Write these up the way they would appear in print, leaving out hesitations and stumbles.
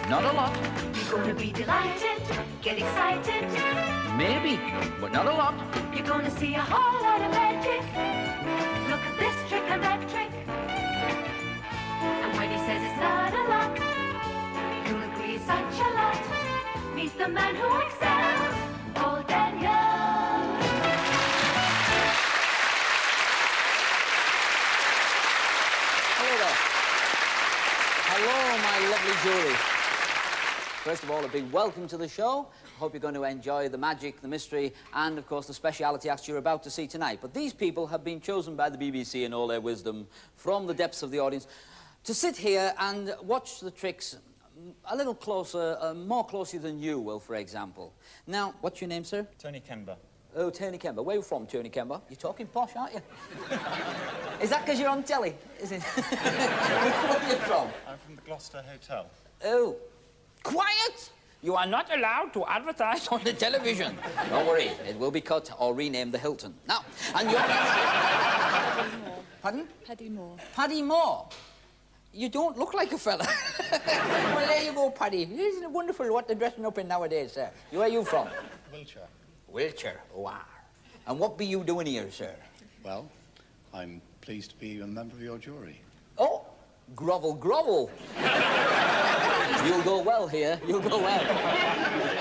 Not a lot. You're gonna be delighted, get excited. Maybe, but not a lot. You're gonna see a whole lot of magic. Look at this trick and that trick. And when he says it's not a lot, you'll agree it's such a lot. Meet the man who excels, old Daniel. Hello there. Hello, my lovely jury. First of all, a big welcome to the show. I hope you're going to enjoy the magic, the mystery, and, of course, the speciality acts you're about to see tonight. But these people have been chosen by the BBC in all their wisdom from the depths of the audience to sit here and watch the tricks a little closer, more closely than you will, for example. Now, what's your name, sir? Tony Kember. Oh, Tony Kember. Where are you from, Tony Kember? You're talking posh, aren't you? Is that because you're on telly? Is it? Where are you from? I'm from the Gloucester Hotel. Oh. Quiet! You are not allowed to advertise on the television. Don't worry, it will be cut or renamed the Hilton. Now, and you're... Paddy Moore. Pardon? Paddy Moore. Paddy Moore. You don't look like a fella. Well, there you go, Paddy. Isn't it wonderful what they're dressing up in nowadays, sir? Where are you from? Wiltshire. Wiltshire. Wow. And what be you doing here, sir? Well, I'm pleased to be a member of your jury. Oh, grovel, grovel. You'll go well here. You'll go well.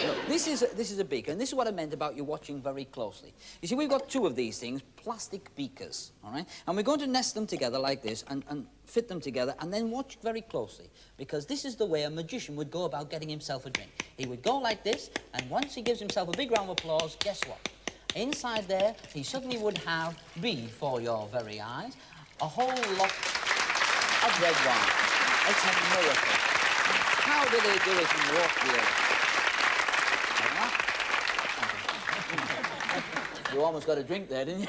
Look, this is a beaker, and this is what I meant about you watching very closely. You see, we've got two of these things, plastic beakers, all right? And we're going to nest them together like this and fit them together and then watch very closely, because this is the way a magician would go about getting himself a drink. He would go like this, and once he gives himself a big round of applause, guess what? Inside there, he suddenly would have, before your very eyes, a whole lot of red wine. It's a miracle. How do they do it in Yorkshire? You almost got a drink there, didn't you?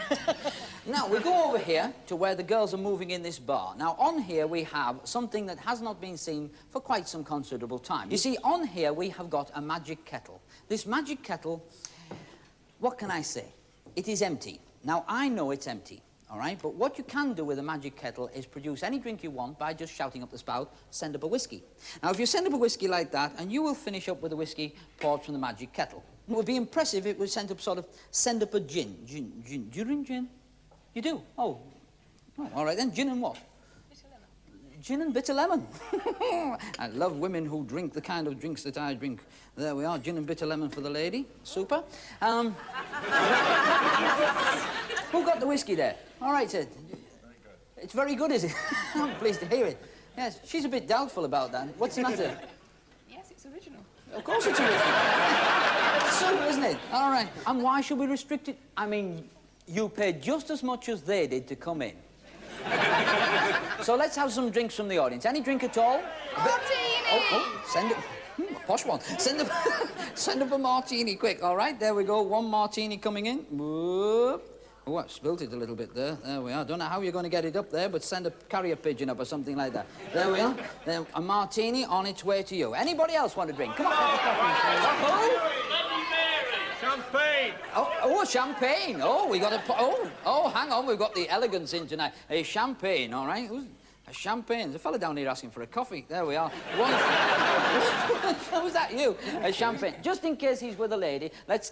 Now, we go over here to where the girls are moving in this bar. Now, on here we have something that has not been seen for quite some considerable time. You see, on here we have got a magic kettle. This magic kettle, what can I say? It is empty. Now, I know it's empty. All right, but what you can do with a magic kettle is produce any drink you want by just shouting up the spout, send up a whiskey. Now, if you send up a whiskey like that, and you will finish up with a whiskey poured from the magic kettle. It would be impressive if it was send up a gin. Gin. Do you drink gin? You do? Oh, all right then, gin and what? Bitter lemon. Gin and bitter lemon. I love women who drink the kind of drinks that I drink. There we are, gin and bitter lemon for the lady. Super. Who got the whiskey there? All right, Sid. Very good. It's very good, is it? I'm pleased to hear it. Yes, she's a bit doubtful about that. What's the matter? Yes, it's original. Of course it's original. It's super, isn't it? All right. And why should we restrict it? I mean, you paid just as much as they did to come in. So let's have some drinks from the audience. Any drink at all? Martini! Oh, send it. Posh one. Send up a martini, quick. All right, there we go. One martini coming in. Whoop. Oh, I've spilt it a little bit there. There we are. Don't know how you're going to get it up there, but send a carrier pigeon up or something like that. There we are. Then a martini on its way to you. Anybody else want a drink? Come on. Champagne! Oh, champagne. Oh, we got a... Oh, hang on. We've got the elegance in tonight. A champagne, all right? A champagne. There's a fella down here asking for a coffee. There we are. One... Was that you? A champagne. Just in case he's with a lady, let's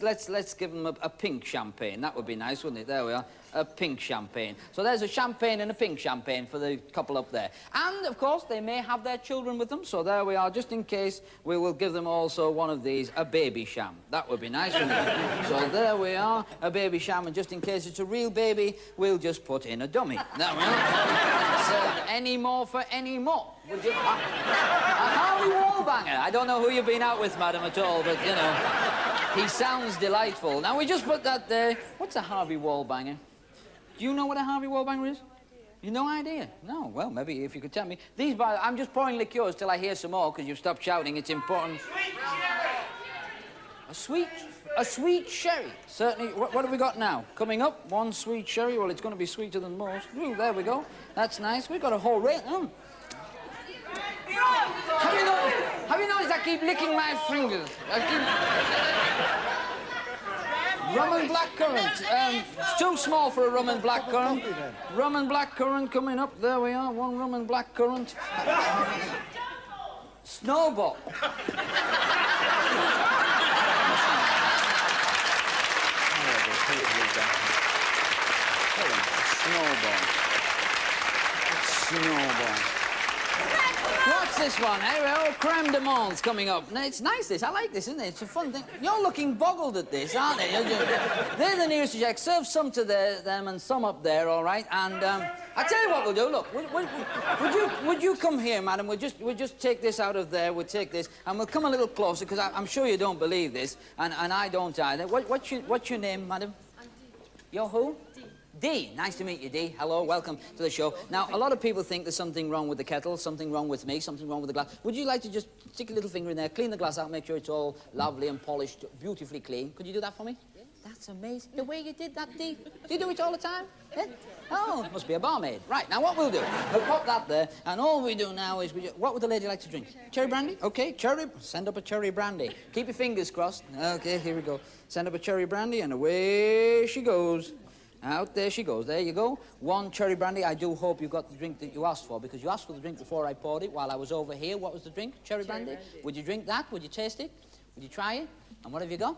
give him a pink champagne. That would be nice, wouldn't it? There we are. A pink champagne. So there's a champagne and a pink champagne for the couple up there. And, of course, they may have their children with them, so there we are. Just in case, we will give them also one of these, a baby sham. That would be nice, wouldn't it? So there we are, a baby sham, and just in case it's a real baby, we'll just put in a dummy. There we are. So, any more for any more? Would you... A Harvey Wallbanger. I don't know who you've been out with, madam, at all, but, you know, he sounds delightful. Now, we just put that there. What's a Harvey Wallbanger? Do you know what a Harvey Wallbanger is? You no idea? No, well, maybe if you could tell me. These, I'm just pouring liqueurs till I hear some more, because you've stopped shouting. It's important. A sweet sherry. Certainly. What have we got now? Coming up, one sweet sherry. Well, it's going to be sweeter than most. Ooh, there we go. That's nice. We've got a whole range. Have you noticed I keep licking my fingers? Rum and blackcurrant. It's too small for a rum and blackcurrant. Rum and blackcurrant coming up. There we are. One rum and blackcurrant. Snowball. Snowball. What's this one, eh? Well, creme de menthe coming up. Now, it's nice, this. I like this, isn't it? It's a fun thing. You're looking boggled at this, aren't they? They're the nearest to Jack. Serve some to them and some up there, all right? And I tell you what we'll do. Look, would you come here, madam? We'll just take this out of there. We'll take this, and we'll come a little closer, because I'm sure you don't believe this, and I don't either. What's your name, madam? I'm Dee. You're who? Dee, nice to meet you, Dee. Hello, welcome to the show. Now, a lot of people think there's something wrong with the kettle, something wrong with me, something wrong with the glass. Would you like to just stick a little finger in there, clean the glass out, make sure it's all lovely and polished, beautifully clean? Could you do that for me? Yes. That's amazing. The way you did that, Dee. Do you do it all the time? Yeah? Oh, must be a barmaid. Right, now what we'll do, we'll pop that there, and all we do now is what would the lady like to drink? Cherry brandy? Okay, cherry. Send up a cherry brandy. Keep your fingers crossed. Okay, here we go. Send up a cherry brandy, and away she goes. Out there she goes. There you go. One cherry brandy. I do hope you got the drink that you asked for, because you asked for the drink before I poured it while I was over here. What was the drink? Cherry brandy? Would you drink that? Would you taste it? Would you try it? And what have you got?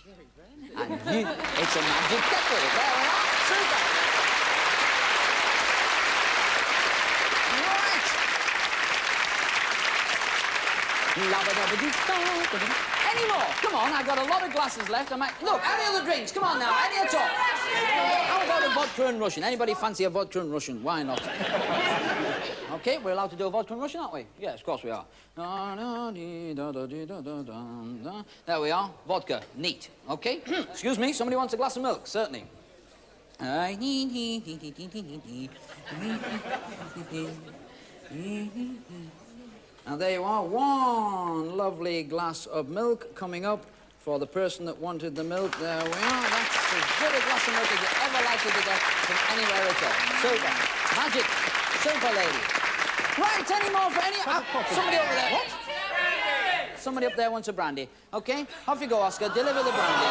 Cherry brandy. And it's a magic kettle. There we are. Super. Right. Any more? Come on, I've got a lot of glasses left. Look, any other drinks? Come on now, any at all. How about a vodka and Russian? Anybody fancy a vodka and Russian? Why not? Okay, we're allowed to do a vodka and Russian, aren't we? Yes, of course we are. There we are, vodka, neat. Okay, excuse me, somebody wants a glass of milk? Certainly. Now, there you are, one lovely glass of milk coming up for the person that wanted the milk. There we are. That's as good a glass of milk as you're ever likely to get from anywhere at all. Super. Magic. Super lady. Right, any more for any... somebody over there. What? Somebody up there wants a brandy. Okay, off you go, Oscar. Deliver the brandy.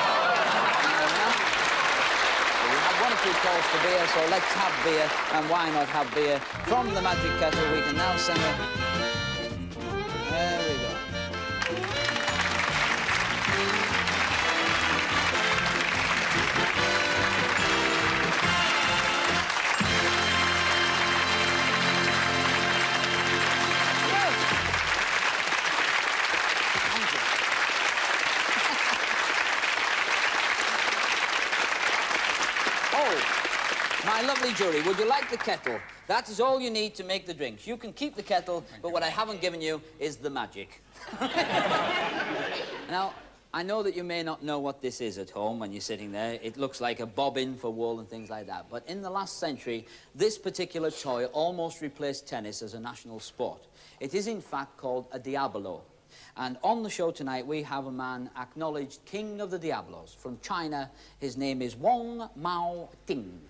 We have one or two calls for beer, so let's have beer. And why not have beer from the magic kettle? We can now send her... There we go. My lovely jury, would you like the kettle? That is all you need to make the drinks. You can keep the kettle, but what I haven't given you is the magic. Now, I know that you may not know what this is at home when you're sitting there. It looks like a bobbin for wool and things like that. But in the last century, this particular toy almost replaced tennis as a national sport. It is, in fact, called a Diabolo. And on the show tonight, we have a man acknowledged king of the Diablos. From China, his name is Wong Mao Ting.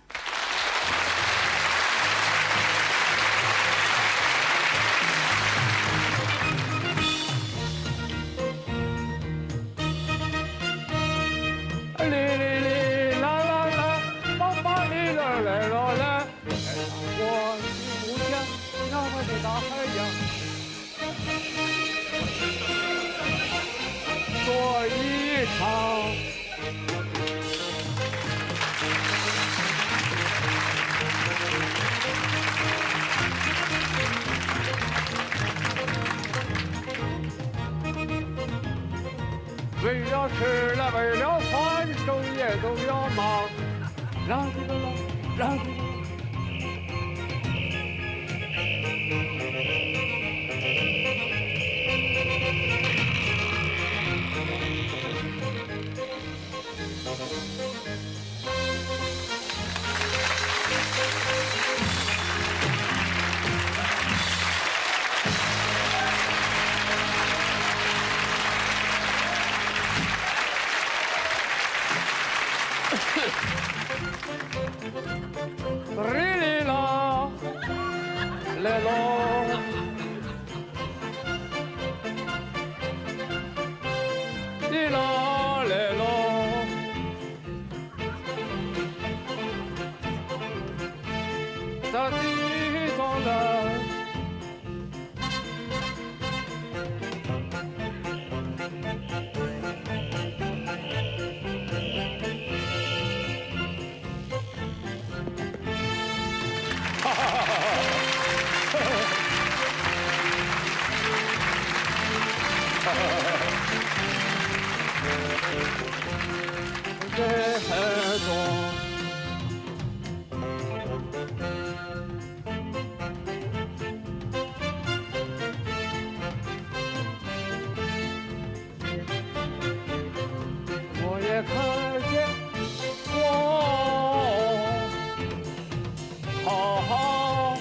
为了吃了，为了饭，昼夜都要忙。啦哩啦啦，啦哩啦。哩啦，来喽。哩啦，来喽。在地上的，我也看见光，好好。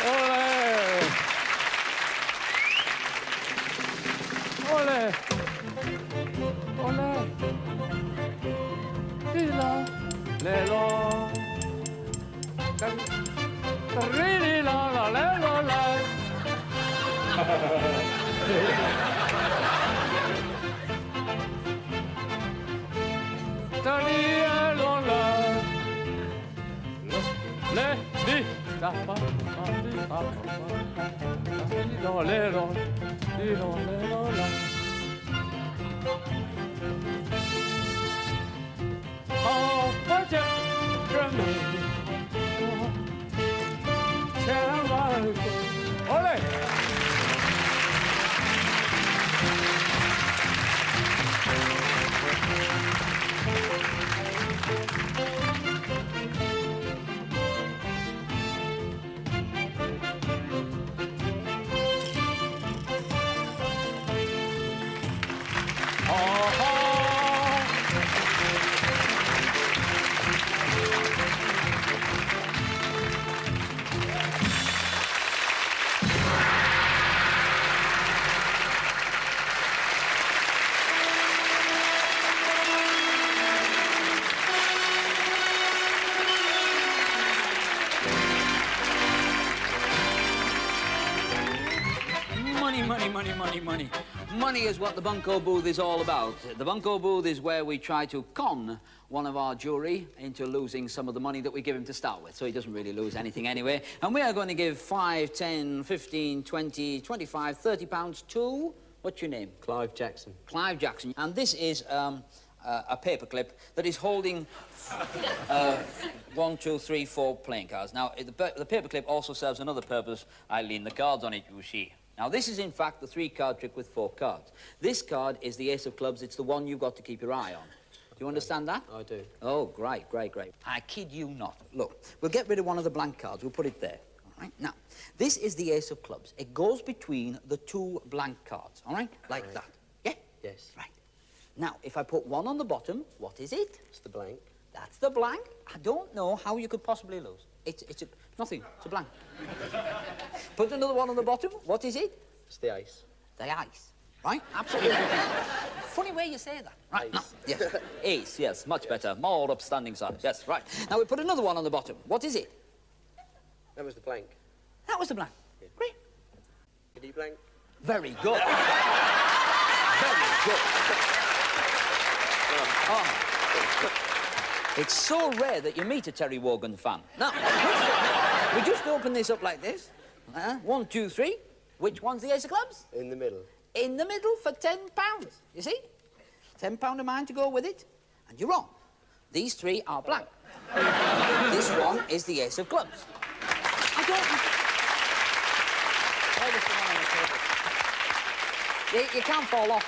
Olé! Olé! Olé! Lila, lelo. Rini la la lelo la. Tania lo la. Le di da pa pa di pa pa pa. Di lo lelo. Di lo lelo la. Oh, but you remember. Ole! Money. Money is what the Bunko Booth is all about. The Bunko Booth is where we try to con one of our jury into losing some of the money that we give him to start with, so he doesn't really lose anything anyway. And we are going to give 5, 10, 15, 20, 25, 30 pounds to... What's your name? Clive Jackson. Clive Jackson. And this is a paperclip that is holding 1, 2, 3, 4 playing cards. Now, the paperclip also serves another purpose. I lean the cards on it, you see. Now, this is, in fact, the 3-card trick with 4 cards. This card is the ace of clubs. It's the one you've got to keep your eye on. Do you understand that? I do. Oh, great. I kid you not. Look, we'll get rid of one of the blank cards. We'll put it there. All right? Now, this is the ace of clubs. It goes between the 2 blank cards, all right? Like that. Yeah? Yes. Right. Now, if I put 1 on the bottom, what is it? It's the blank. That's the blank. I don't know how you could possibly lose. It's nothing. It's a blank. Put another 1 on the bottom. What is it? It's the ace. The ace. Right? Absolutely. Funny way you say that. Right. Ace. No. Yes. Ace, yes. Much better. More upstanding side. Yes, right. Now we put another 1 on the bottom. What is it? That was the blank. That was the blank. Yeah. Great. Did he blank? Very good. Very good. Oh. It's so rare that you meet a Terry Wogan fan. Now, we just open this up like this. 1, 2, 3. Which one's the ace of clubs? In the middle. In the middle for £10. You see? £10 of mine to go with it. And you're wrong. These 3 are blank. This one is the ace of clubs. I don't... You can't fall off.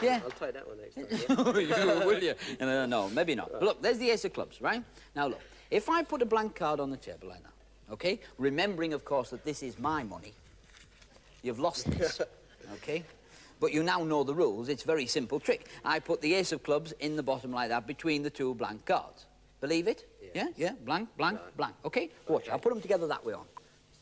Yeah. I'll take that one next time. Will you? No, maybe not. Right. Look, there's the ace of clubs, right? Now, look, if I put a blank card on the table like that, OK, remembering, of course, that this is my money, you've lost this, OK? But you now know the rules. It's a very simple trick. I put the ace of clubs in the bottom like that between the 2 blank cards. Believe it? Yes. Yeah? Blank, blank, blank. OK? Watch, I'll put them together that way on.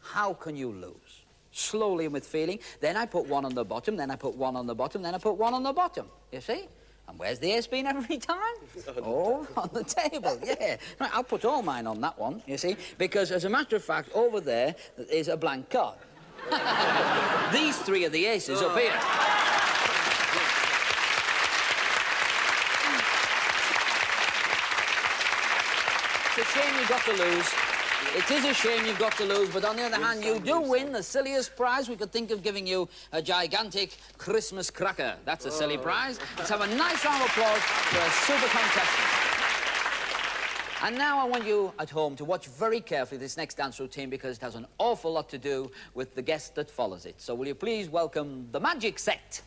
How can you lose? Slowly and with feeling. Then I put 1 on the bottom, then I put 1 on the bottom, then I put 1 on the bottom. You see? And where's the ace been every time? Oh, on the table, yeah. Right, I'll put all mine on that one, you see, because as a matter of fact, over there is a blank card. These three are the aces up here. It's a shame you got to lose. It is a shame you've got to lose, but on the other hand, you do win the silliest prize. We could think of giving you a gigantic Christmas cracker. That's a silly prize. Let's have a nice round of applause for a super contestant. And now I want you at home to watch very carefully this next dance routine because it has an awful lot to do with the guest that follows it. So will you please welcome the Magic Set?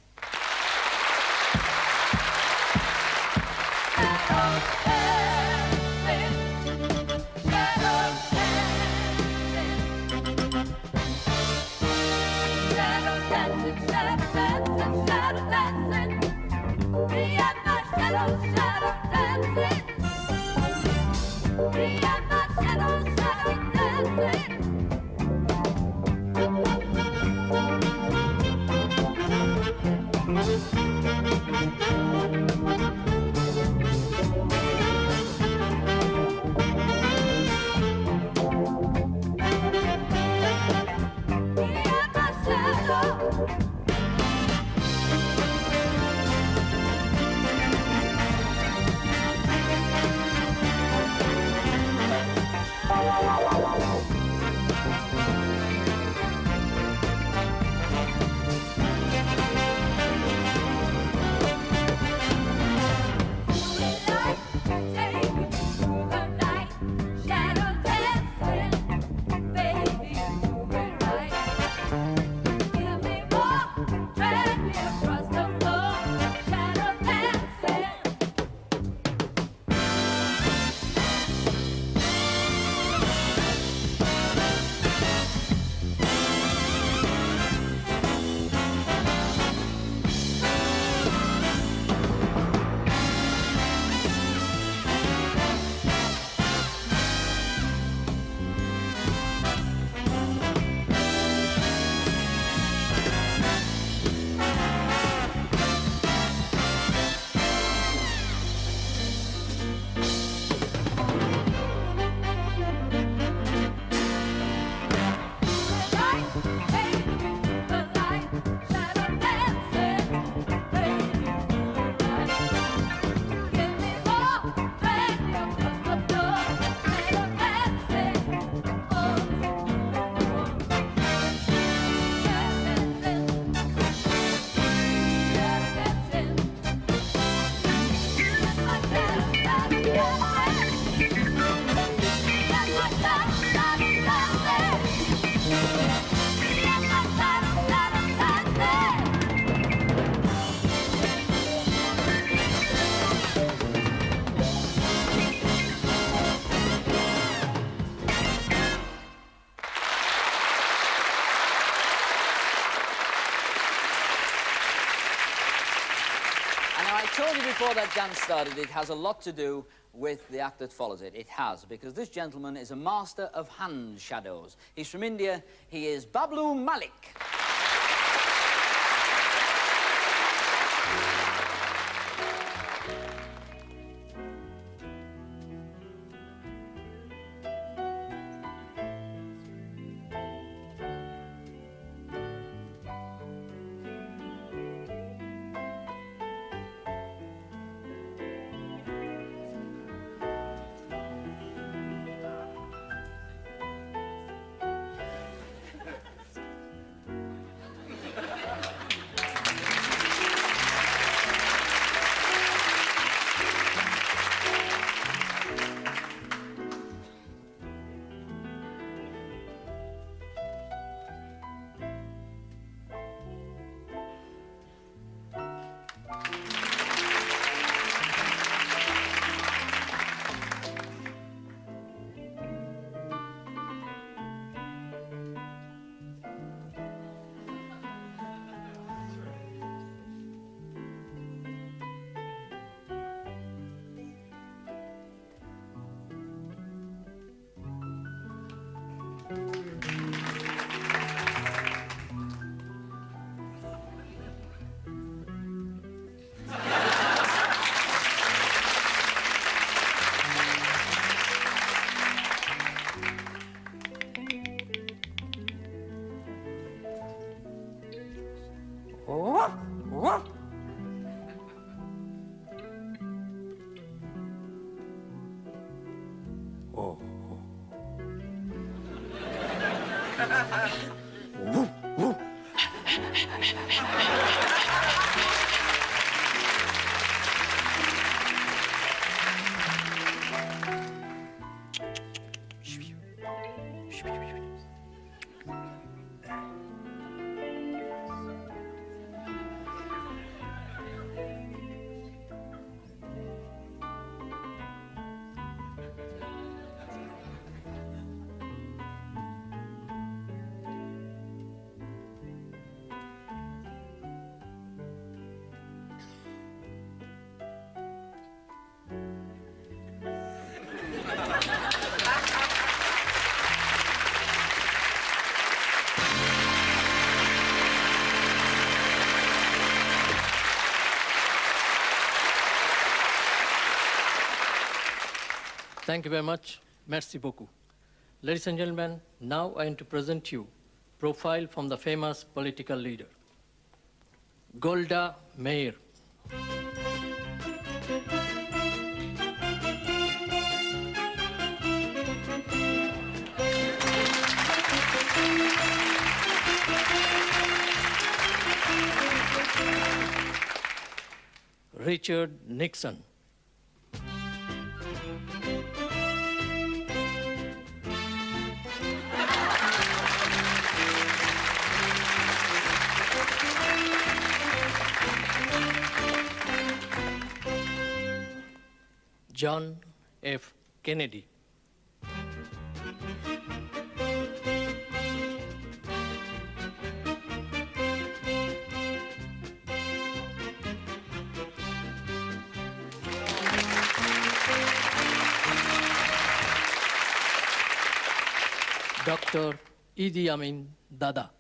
Before that dance started, it has a lot to do with the act that follows it. It has, because this gentleman is a master of hand shadows. He's from India. He is Bablu Malik. Oh. Thank you very much. Merci beaucoup. Ladies and gentlemen, now I am to present you profile from the famous political leader, Golda Meir. Richard Nixon. John F. Kennedy. Dr. Idi Amin Dada.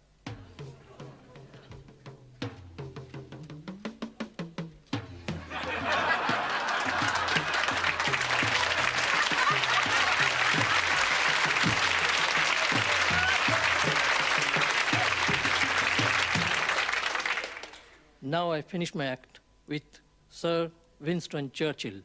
Now I finish my act with Sir Winston Churchill.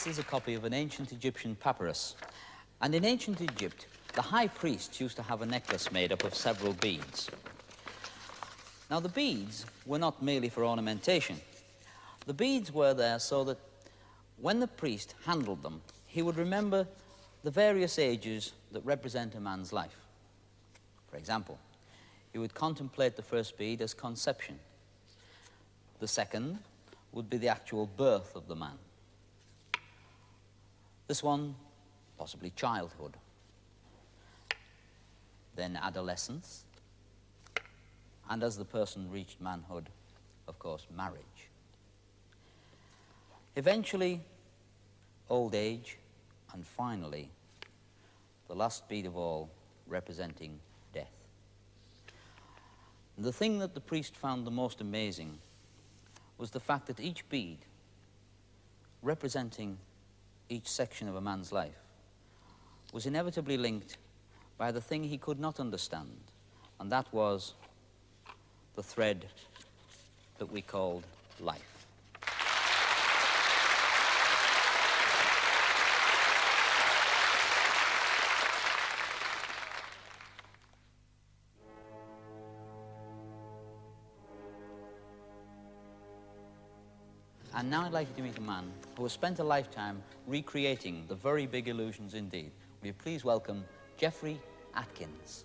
This is a copy of an ancient Egyptian papyrus. And in ancient Egypt, the high priest used to have a necklace made up of several beads. Now, the beads were not merely for ornamentation. The beads were there so that when the priest handled them, he would remember the various ages that represent a man's life. For example, he would contemplate the first bead as conception. The second would be the actual birth of the man. This one, possibly childhood. Then adolescence. And as the person reached manhood, of course, marriage. Eventually, old age, and finally, the last bead of all, representing death. And the thing that the priest found the most amazing was the fact that each bead, representing each section of a man's life, was inevitably linked by the thing he could not understand, and that was the thread that we called life. And now I'd like you to meet a man who has spent a lifetime recreating the very big illusions indeed. Will you please welcome Jeffrey Atkins.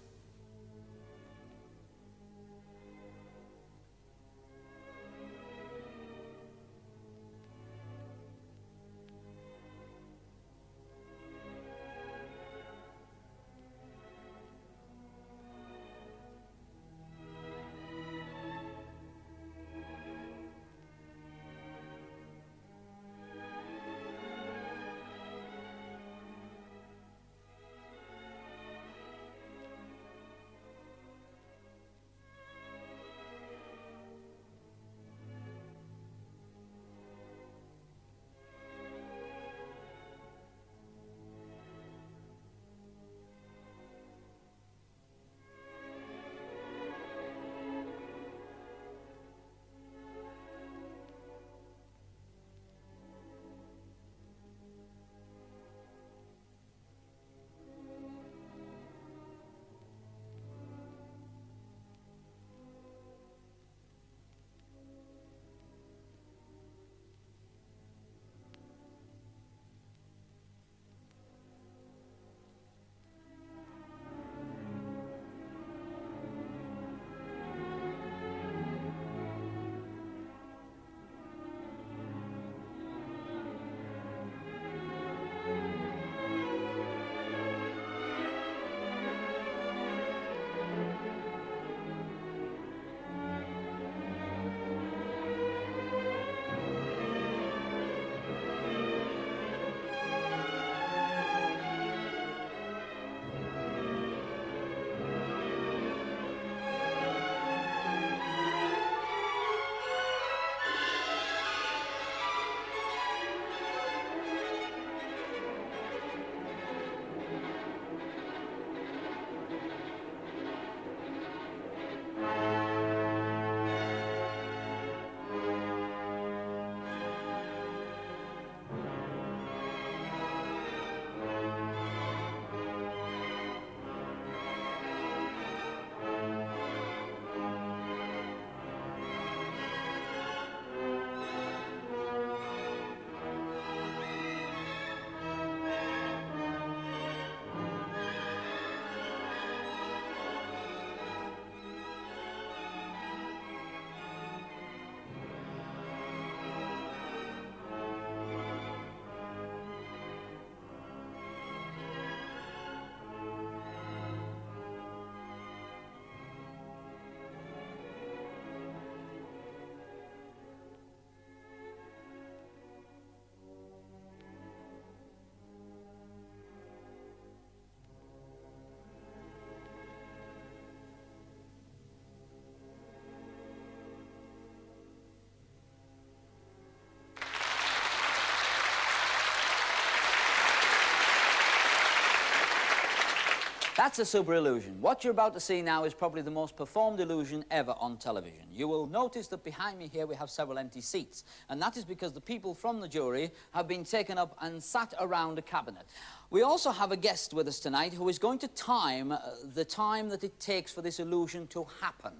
That's a super illusion. What you're about to see now is probably the most performed illusion ever on television. You will notice that behind me here we have several empty seats, and that is because the people from the jury have been taken up and sat around a cabinet. We also have a guest with us tonight who is going to time the time that it takes for this illusion to happen.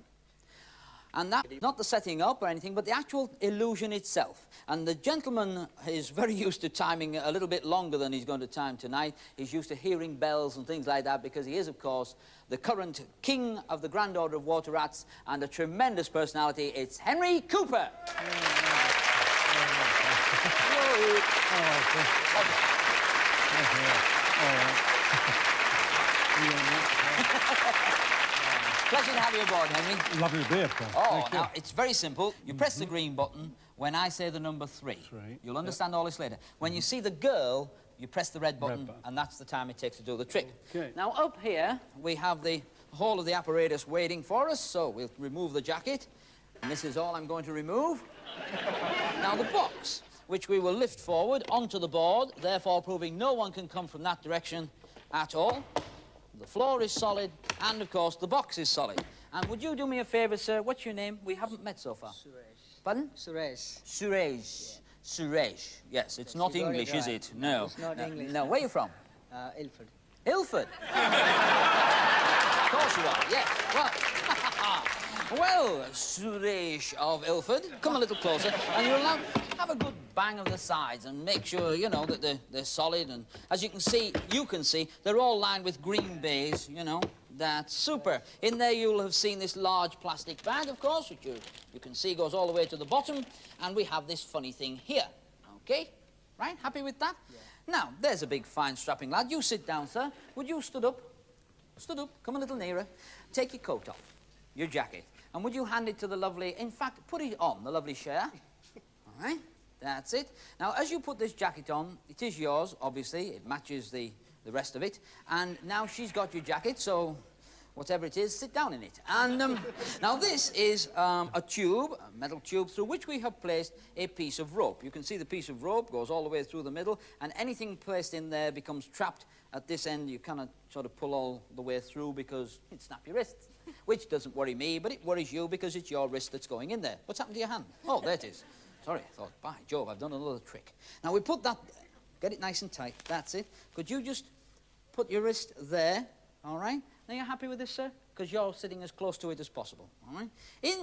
And that's not the setting up or anything, but the actual illusion itself. And the gentleman is very used to timing a little bit longer than he's going to time tonight. He's used to hearing bells and things like that because he is, of course, the current king of the Grand Order of Water Rats and a tremendous personality. It's Henry Cooper. Pleasure to have you aboard, Henry. Lovely to be here, Paul. Oh, now, it's very simple. You press the green button when I say the number 3. You'll understand all this later. When you see the girl, you press the red button, and that's the time it takes to do the trick. Okay. Now, up here, we have the whole of the apparatus waiting for us, so we'll remove the jacket. And this is all I'm going to remove. Now, the box, which we will lift forward onto the board, therefore proving no one can come from that direction at all. The floor is solid, and, of course, the box is solid. And would you do me a favour, sir? What's your name? We haven't met so far. Suresh. Pardon? Suresh. Suresh. Yeah. Suresh. Yes, it's not English, is it? No. It's not English. No, where are you from? Ilford. Ilford? Of course you are, yes. Well, Suresh of Ilford, come a little closer, and you'll have a good bang of the sides and make sure, you know, that they're solid. And as you can see, they're all lined with green baize, you know. That's super. In there you'll have seen this large plastic bag, of course, which you can see goes all the way to the bottom. And we have this funny thing here, OK? Right, happy with that? Yeah. Now, there's a big, fine, strapping lad. You sit down, sir. Would you stood up? Stood up, come a little nearer. Take your coat off, your jacket. And would you hand it to the lovely, in fact, put it on, the lovely Cher. All right, that's it. Now, as you put this jacket on, it is yours, obviously. It matches the rest of it. And now she's got your jacket, so whatever it is, sit down in it. And now this is a tube, a metal tube, through which we have placed a piece of rope. You can see the piece of rope goes all the way through the middle, and anything placed in there becomes trapped at this end. You kind of sort of pull all the way through because it'd snap your wrists. Which doesn't worry me, but it worries you because it's your wrist that's going in there. What's happened to your hand? Oh, there it is. Sorry, I thought, by Jove, I've done another trick. Now, we put that, get it nice and tight. That's it. Could you just put your wrist there, all right? Now, you're happy with this, sir? Because you're sitting as close to it as possible, all right?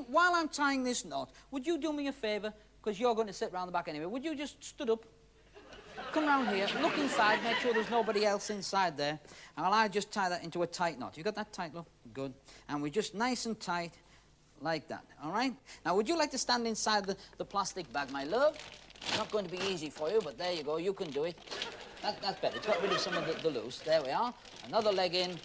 While I'm tying this knot, would you do me a favour? Because you're going to sit round the back anyway. Would you just stood up? Come round here, look inside, make sure there's nobody else inside there. And I'll just tie that into a tight knot. You got that tight, look? Good. And we just nice and tight, like that, all right? Now, would you like to stand inside the plastic bag, my love? It's not going to be easy for you, but there you go, you can do it. That's better. It's got rid of some of the loose. There we are. Another leg in.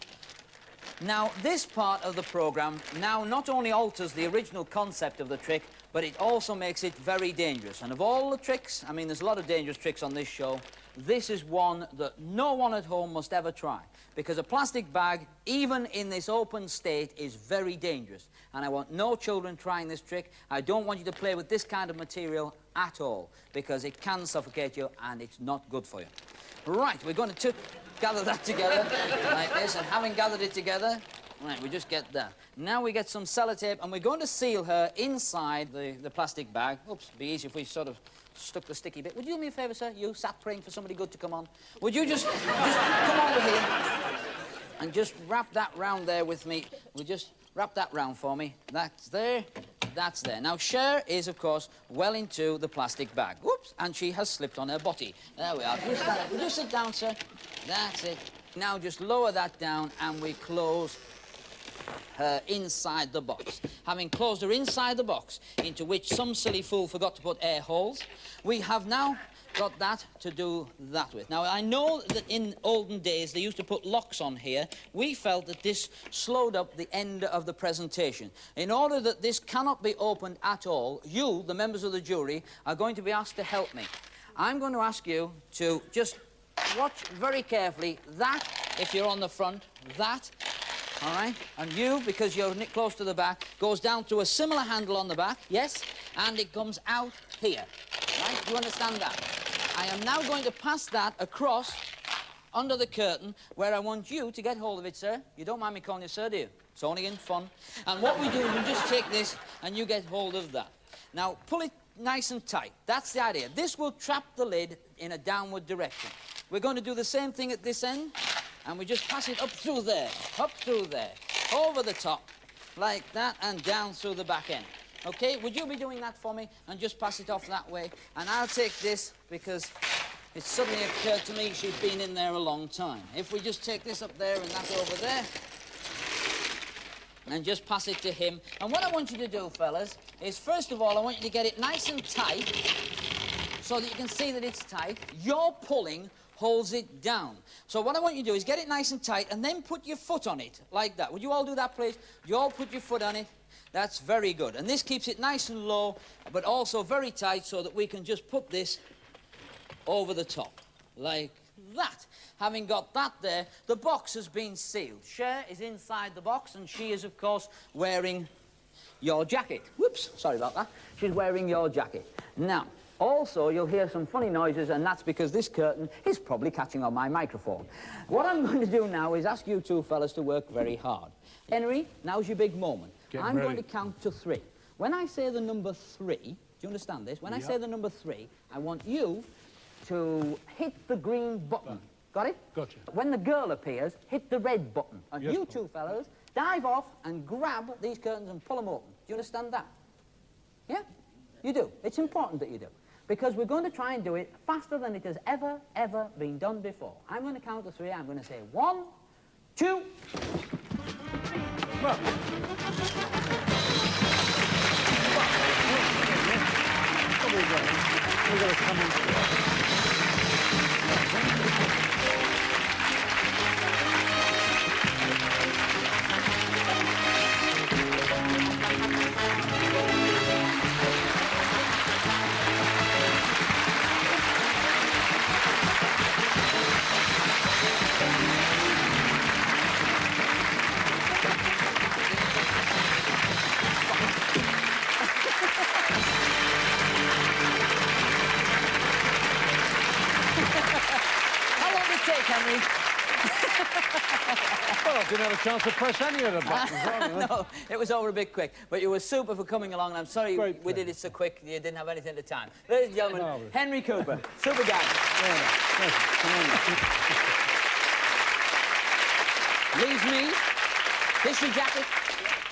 Now, this part of the programme now not only alters the original concept of the trick, but it also makes it very dangerous. And of all the tricks, I mean, there's a lot of dangerous tricks on this show, this is one that no one at home must ever try. Because a plastic bag, even in this open state, is very dangerous. And I want no children trying this trick. I don't want you to play with this kind of material at all, because it can suffocate you and it's not good for you. Right, we're going to gather that together like this, and having gathered it together, right, we just get that. Now we get some sellotape, and we're going to seal her inside the plastic bag. Oops, it'd be easy if we sort of stuck the sticky bit. Would you do me a favour, sir? You sat praying for somebody good to come on. Would you just come over here and just wrap that round there with me? We'll just wrap that round for me. That's there. That's there. Now, Cher is, of course, well into the plastic bag. Whoops! And she has slipped on her body. There we are. Would you sit down, sir? That's it. Now just lower that down, and we close her inside the box. Having closed her inside the box, into which some silly fool forgot to put air holes, we have now got that to do that with. Now, I know that in olden days they used to put locks on here. We felt that this slowed up the end of the presentation. In order that this cannot be opened at all, you, the members of the jury, are going to be asked to help me. I'm going to ask you to just watch very carefully that, if you're on the front, that, all right? And you, because you're close to the back, goes down through a similar handle on the back, yes? And it comes out here, right? Do you understand that? I am now going to pass that across under the curtain where I want you to get hold of it, sir. You don't mind me calling you sir, do you? It's only in fun. And what we do is we just take this and you get hold of that. Now, pull it nice and tight. That's the idea. This will trap the lid in a downward direction. We're going to do the same thing at this end, and we just pass it up through there, over the top, like that, and down through the back end. Okay, would you be doing that for me? And just pass it off that way. And I'll take this because it suddenly occurred to me she'd been in there a long time. If we just take this up there and that over there, and just pass it to him. And what I want you to do, fellas, is first of all, I want you to get it nice and tight so that you can see that it's tight. Your pulling holds it down. So what I want you to do is get it nice and tight and then put your foot on it, like that. Would you all do that, please? You all put your foot on it. That's very good. And this keeps it nice and low, but also very tight so that we can just put this over the top, like that. Having got that there, the box has been sealed. Cher is inside the box, and she is, of course, wearing your jacket. Whoops, sorry about that. She's wearing your jacket. Now, also, you'll hear some funny noises, and that's because this curtain is probably catching on my microphone. What I'm going to do now is ask you two fellas to work very hard. Henry, now's your big moment. I'm going to count to 3. When I say the number 3, do you understand this? When I say the number 3, I want you to hit the green button. Got it? Gotcha. When the girl appears, hit the red button. And you two fellas dive off and grab these curtains and pull them open. Do you understand that? Yeah? You do. It's important that you do. Because we're going to try and do it faster than it has ever been done before. I'm going to count to 3. I'm going to say 1, 2... Well. We're going to come in. Henry. Well, I didn't have a chance to press any of the buttons. No, it was over a bit quick. But you were super for coming along, and I'm sorry Great we did it so quick you didn't have anything to time. Ladies and gentlemen, Henry Cooper, super guy. Leaves me. This your jacket?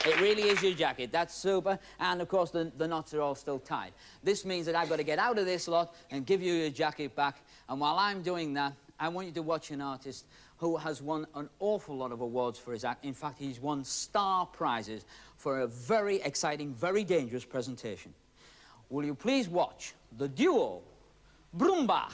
It really is your jacket. That's super. And, of course, the knots are all still tied. This means that I've got to get out of this lot and give you your jacket back. And while I'm doing that, I want you to watch an artist who has won an awful lot of awards for his act. In fact, he's won star prizes for a very exciting, very dangerous presentation. Will you please watch the duo Brumbach?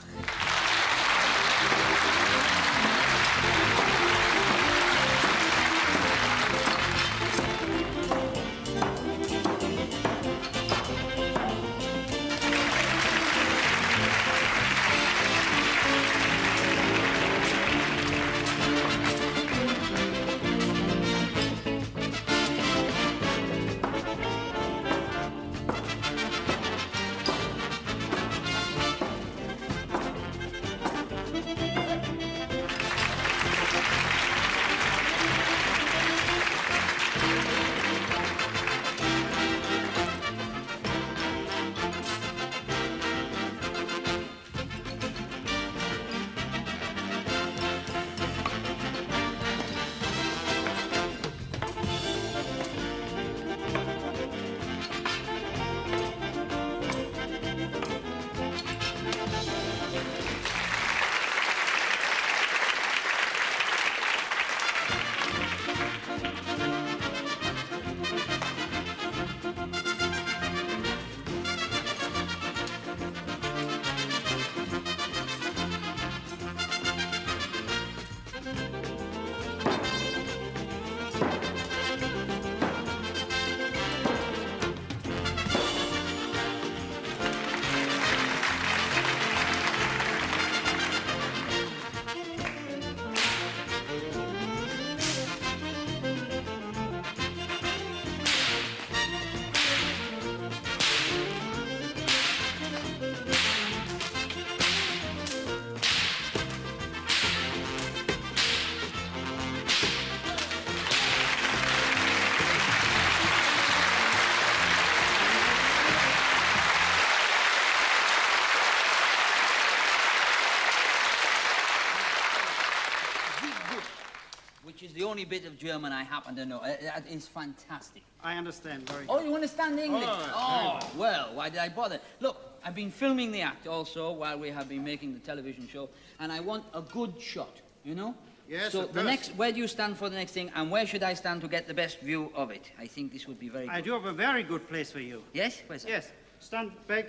is the only bit of German I happen to know. That is fantastic. I understand very Oh, you understand English? Oh, well, why did I bother? Look, I've been filming the act also while we have been making the television show, and I want a good shot, you know? Yes, so of the course. next, where do you stand for the next thing, and where should I stand to get the best view of it? I think this would be very good. I do have a very good place for you. Yes? Where's that? Yes, stand back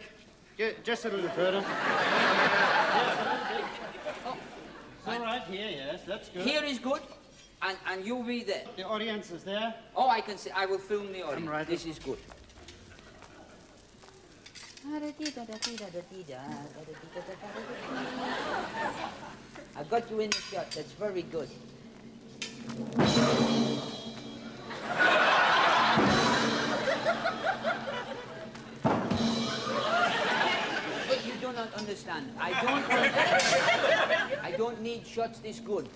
just a little further. All right, here, yes, that's good. Here is good, and you'll be there. The audience is there. Oh, I can see. I will film the audience. right. This is good. I've got you in the shot. That's very good. But you do not understand. I don't need shots this good.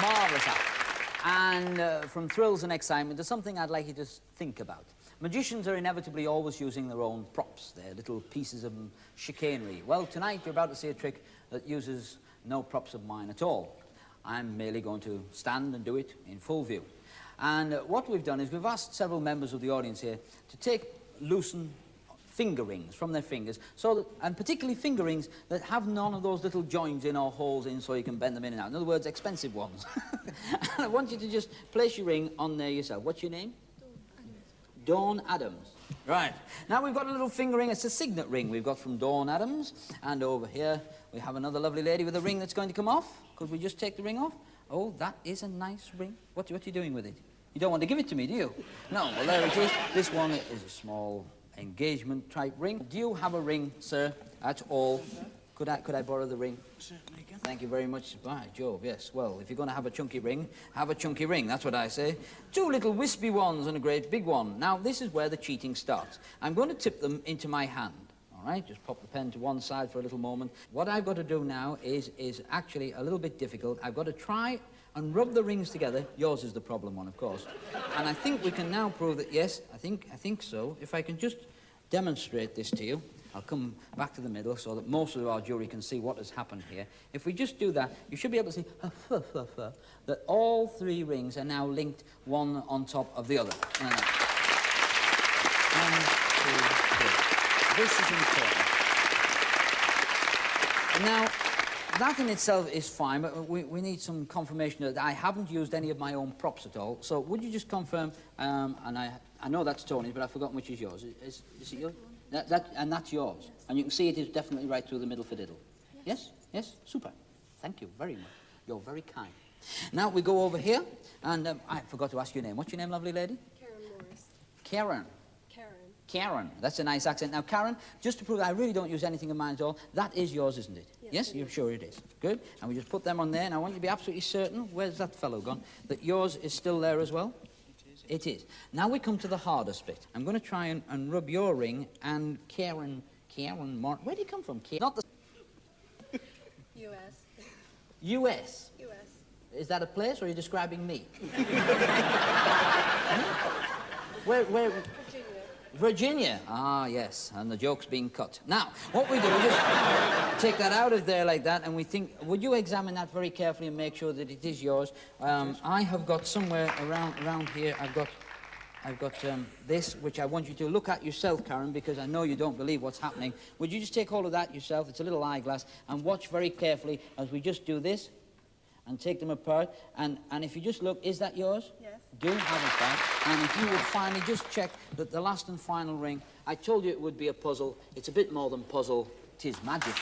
Marvellous act. And from thrills and excitement, there's something I'd like you to think about. Magicians are inevitably always using their own props, their little pieces of chicanery. Well, tonight you're about to see a trick that uses no props of mine at all. I'm merely going to stand and do it in full view. And what we've done is we've asked several members of the audience here to loosen finger rings from their fingers, and particularly finger rings that have none of those little joints in or holes in so you can bend them in and out. In other words, expensive ones. And I want you to just place your ring on there yourself. What's your name? Dawn Adams. Right. Now we've got a little finger ring. It's a signet ring we've got from Dawn Adams. And over here we have another lovely lady with a ring that's going to come off. Could we just take the ring off? Oh, that is a nice ring. What are you doing with it? You don't want to give it to me, do you? No. Well, there it is. This one is a small engagement type ring. Do you have a ring, sir, at all? Could I borrow the ring? Certainly can. Thank you very much. By Jove, yes. Well, if you're going to have a chunky ring, have a chunky ring. That's what I say. Two little wispy ones and a great big one. Now, this is where the cheating starts. I'm going to tip them into my hand. All right? Just pop the pen to one side for a little moment. What I've got to do now is actually a little bit difficult. I've got to try and rub the rings together. Yours is the problem one, of course. And I think we can now prove that, yes, I think so. If I can just demonstrate this to you. I'll come back to the middle so that most of our jury can see what has happened here. If we just do that, you should be able to see that all three rings are now linked one on top of the other. One, two, three. This is important. Now, that in itself is fine, but we need some confirmation that I haven't used any of my own props at all. So would you just confirm, and I know that's Tony's, but I've forgotten which is yours. Is it yours? And that's yours. Yes. And you can see it is definitely right through the middle fiddle. Yes? Yes? Super. Thank you very much. You're very kind. Now we go over here, and I forgot to ask your name. What's your name, lovely lady? Karen Morris. Karen. Karen. Karen. That's a nice accent. Now, Karen, just to prove that I really don't use anything of mine at all, that is yours, isn't it? Yes, you're sure it is. Good. And we just put them on there, and I want you to be absolutely certain, where's that fellow gone, that yours is still there as well? It is. Now we come to the hardest bit. I'm going to try and rub your ring and Karen Martin. Where do you come from, Karen? Not the... U.S. U.S.? U.S. Is that a place, or are you describing me? Where? Virginia. Virginia. Ah, yes, and the joke's being cut. Now, what we do is just take that out of there like that, and we think, would you examine that very carefully and make sure that it is yours? I have got somewhere around here, I've got I've got this, which I want you to look at yourself, Karen, because I know you don't believe what's happening. Would you just take hold of that yourself? It's a little eyeglass, and watch very carefully as we just do this and take them apart. And if you just look, is that yours? Yes. Do have it back. And if you would finally just check that the last and final ring, I told you it would be a puzzle. It's a bit more than puzzle. 'Tis magic.